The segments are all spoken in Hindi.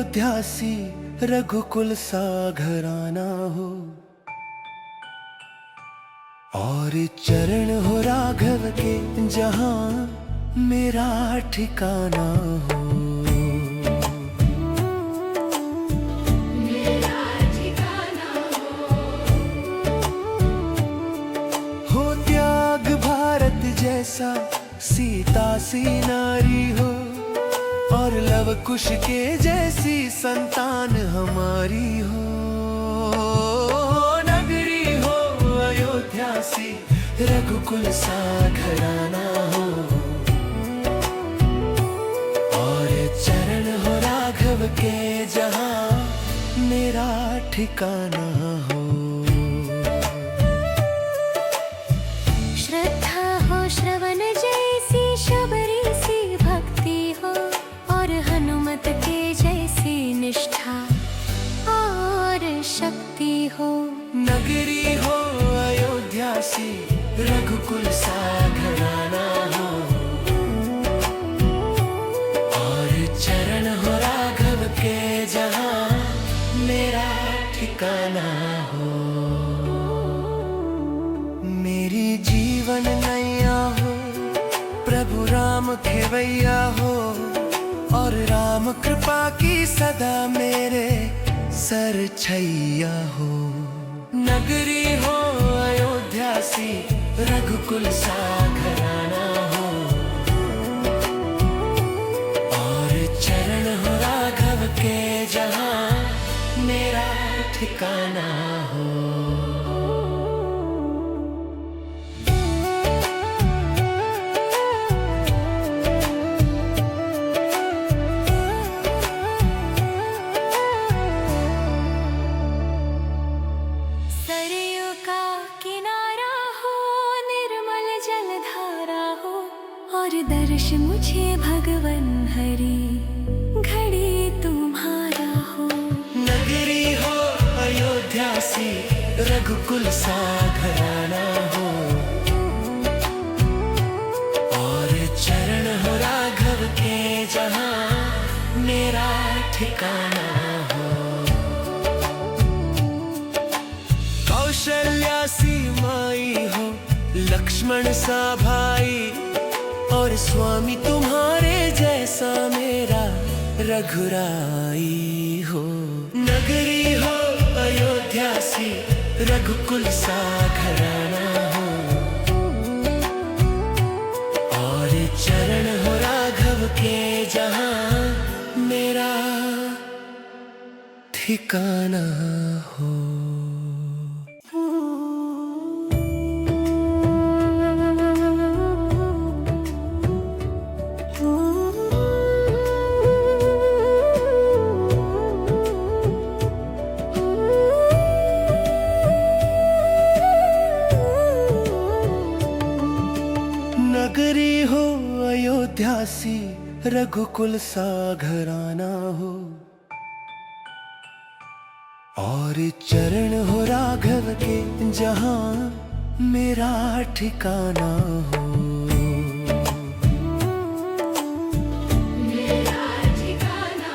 अयोध्या सी रघुकुल सा घराना हो, और चरण हो राघव के जहां मेरा ठिकाना हो। मेरा ठिकाना हो त्याग भारत जैसा सीता सी नारी हो, और लव कुश के जैसी संतान हमारी हो। नगरी हो अयोध्या सी रघुकुल सा घराना हो, और चरण हो राघव के जहां मेरा ठिकाना हो। श्रद्धा हो श्रवण जैसी शबरी सी भक्ति हो, और हनुमत के जैसी निष्ठा और शक्ति हो। नगरी हो अयोध्या सी रघुकुल सा घराना हो, और चरण हो राघव के जहां मेरा ठिकाना हो। मेरी जीवन नैया हो प्रभु राम खेवैया हो, और राम कृपा की सदा मेरे सर छैया हो। नगरी हो अयोध्या सी रघुकुल सा घराना हो, और चरण हो राघव के जहां मेरा ठिकाना हो। सरयू का किनारा हो, निर्मल जलधारा हो, और दर्श मुझे भगवन हरि घड़ी तुम्हारा हो। नगरी हो अयोध्या सी रघुकुल सा घराना हो, और चरण हो राघव के जहां मेरा ठिकाना हो। कौशल्या सी माई हो, लक्ष्मण सा भाई, और स्वामी तुम्हारे जैसा मेरा रघुराई हो। नगरी हो अयोध्या सी रघुकुल सा घराना हो, और चरण हो राघव के जहां मेरा ठिकाना हो। नगरी हो अयोध्या सी रघुकुल सा घराना हो, और चरण हो राघव के जहां मेरा ठिकाना हो। मेरा ठिकाना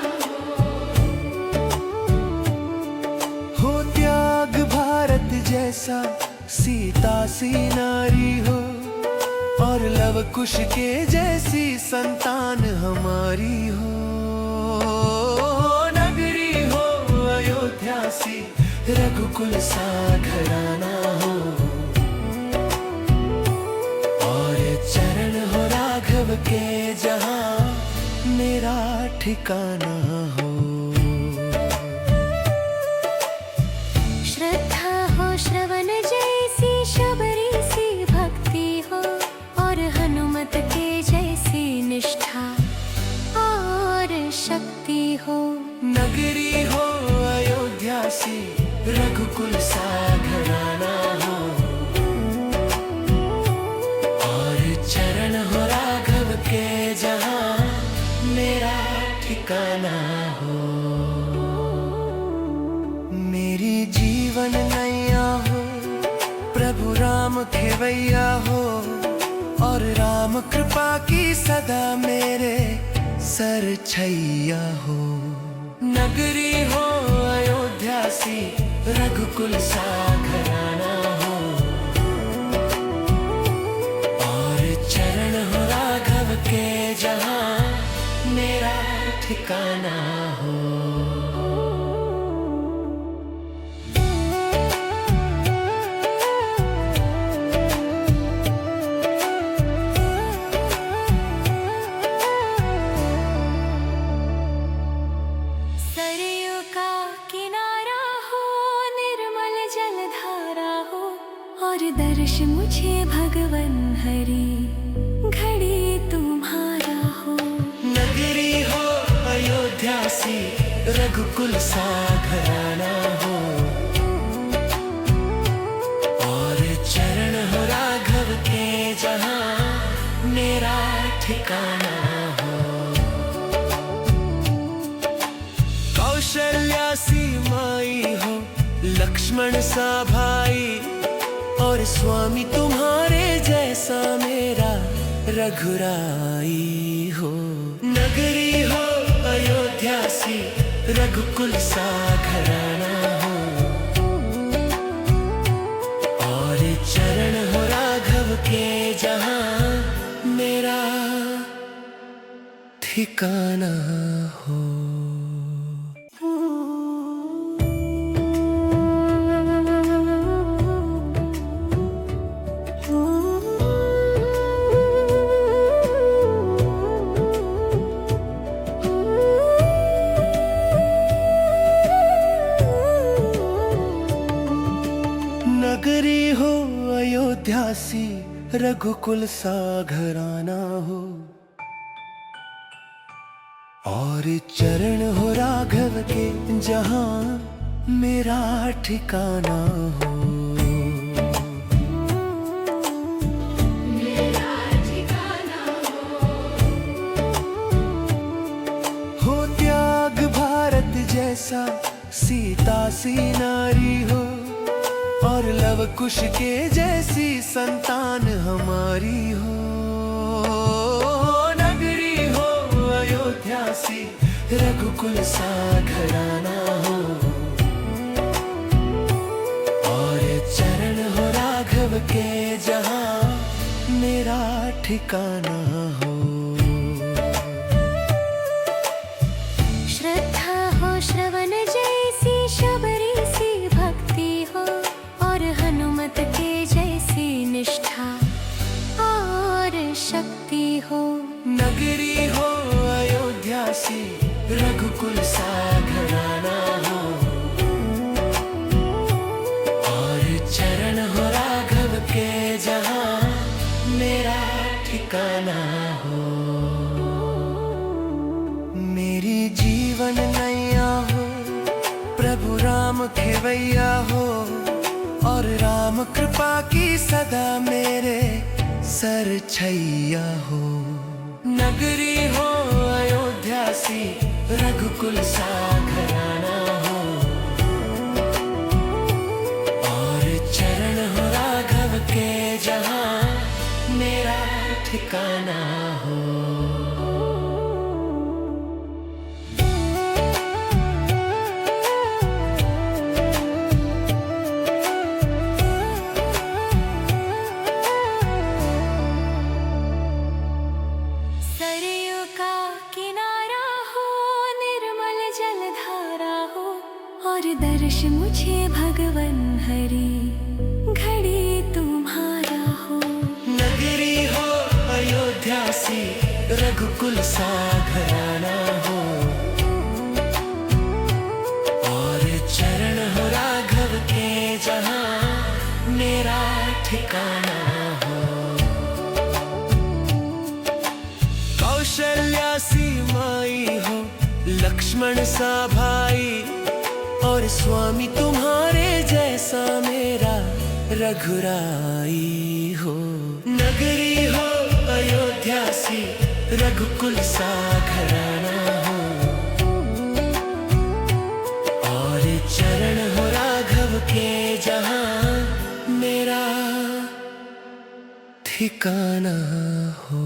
हो त्याग भारत जैसा सीता सी नारी हो, और लव कुश के जैसी संतान हमारी हो। नगरी हो अयोध्या सी रघुकुल सा घराना हो, और चरण हो राघव के जहां मेरा ठिकाना हो। श्रद्धा हो श्रवण जैसी शबरी सी भक्ति हो, और हनुमत के जैसी निष्ठा और शक्ति हो। नगरी हो अयोध्या सी रघुकुल सा घराना हो, और चरण हो राघव के जहां मेरा ठिकाना हो। मेरी जीवन नैया हो प्रभु राम खेवैया हो, और राम कृपा की सदा मेरे सर छैया हो। नगरी हो अयोध्या सी, रघुकुल सा घराना हो, और चरण हो राघव के जहाँ मेरा ठिकाना हो। सरयू का किनारा हो, निर्मल जलधारा हो, और दर्श मुझे भगवन हरि घड़ी तुम्हारा हो। नगरी हो अयोध्या सी, रघुकुल सा घराना हो, और चरण हो राघव के जहाँ मेरा ठिकाना हो। कौशल्या सी माई हो, लक्ष्मण सा भाई, और स्वामी तुम्हारे जैसा मेरा रघुराई हो। नगरी हो अयोध्या सी, रघुकुल सा घराना हो, और चरण हो राघव के जहाँ मेरा ठिकाना हो। नगरी हो अयोध्या सी, रघुकुल सा घराना हो, और चरण हो राघव के जहाँ मेरा ठिकाना हो। हो त्याग भारत जैसा, सीता सी नारी हो, और लव कुश के जैसी संतान हमारी हो। नगरी हो अयोध्या सी, रघुकुल सा घराना हो, और चरण हो राघव के जहाँ मेरा ठिकाना हो। श्रद्धा हो श्रवण जैसी, शबरी सी भक्ति हो, और हनुमत के जैसी निष्ठा और शक्ति हो। नगरी हो अयोध्या सी, रघुकुल सा घराना हो, और चरण हो राघव के जहाँ मेरा ठिकाना हो। मेरी जीवन नैया हो, प्रभु राम खेवैया हो, और राम कृपा की सदा मेरे सर छैया हो। नगरी हो अयोध्या सी, रघुकुल सा घराना हो, और चरण हो राघव के जहाँ मेरा ठिकाना हो। और दर्श मुझे भगवन हरि घड़ी तुम्हारा हो। नगरी हो अयोध्या सी, रघुकुल सा घराना हो, और चरण हो राघव के जहाँ मेरा ठिकाना हो। कौशल्या सी माई हो, लक्ष्मण सा भाई, और स्वामी तुम्हारे जैसा मेरा रघुराई हो। नगरी हो अयोध्या सी, रघुकुल सा घराना हो, और चरण हो राघव के जहाँ मेरा ठिकाना हो।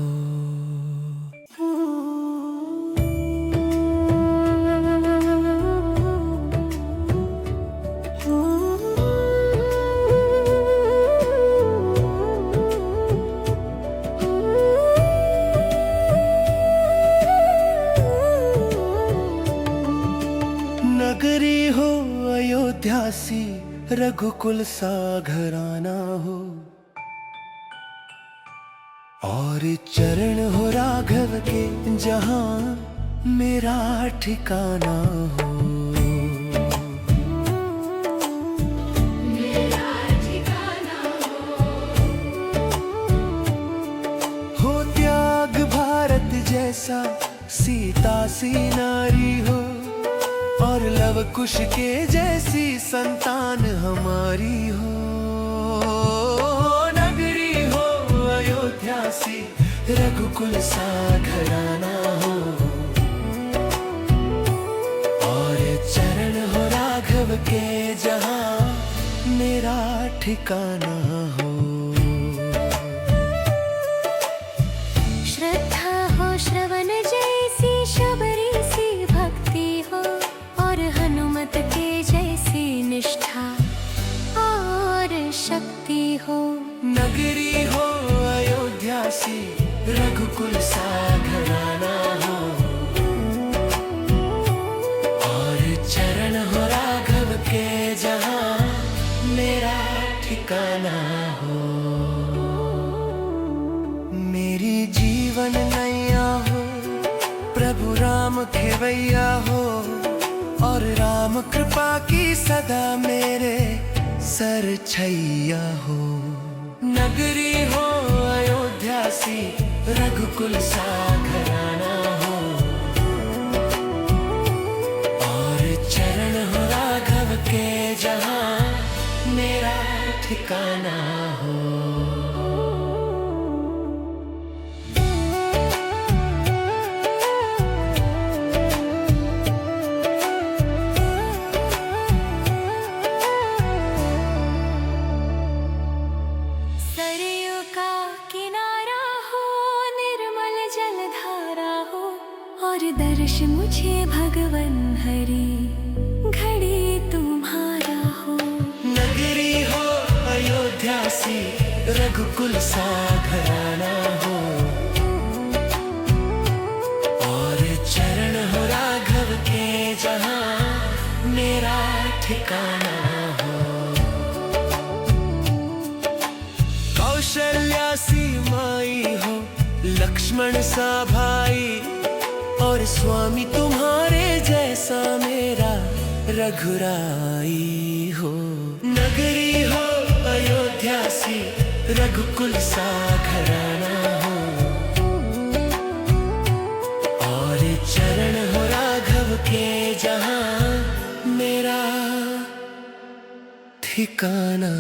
सी रघुकुल सा घराना हो, और चरण हो राघव के जहां मेरा ठिकाना हो। हो त्याग भारत जैसा सीता सी नारी हो, और लव कुश के जैसी संतान हमारी हो। नगरी हो अयोध्या सी रघुकुल सा घराना हो, और चरण हो राघव के जहां मेरा ठिकाना हो। श्रद्धा हो श्रवण जैसी शबरी सी भक्ति हो, और हनुमत के जैसी निष्ठा और शक्ति हो। नगरी हो अयोध्या सी रघुकुल सा घराना हो, और चरण हो राघव के जहां मेरा ठिकाना हो। मेरी जीवन नैया हो प्रभु राम खेवैया हो, और राम कृपा की सदा मेरे सर छैया हो। नगरी हो अयोध्या सी रघुकुल सा घराना हो, और चरण हो राघव के जहां मेरा ठिकाना हो। सरयू का किनारा हो, निर्मल जलधारा हो, और दर्श मुझे भगवन हरि घड़ी तुम्हारा हो। नगरी हो अयोध्या सी रघुकुल सा घराना हो, और चरण हो राघव के जहां मेरा ठिकाना हो। कौशल्या सी माई हो, लक्ष्मण सा भाई, और स्वामी तुम्हारे जैसा मेरा रघुराई हो। नगरी हो अयोध्या सी रघुकुल सा घराना हो, और चरण हो राघव के जहां मेरा ठिकाना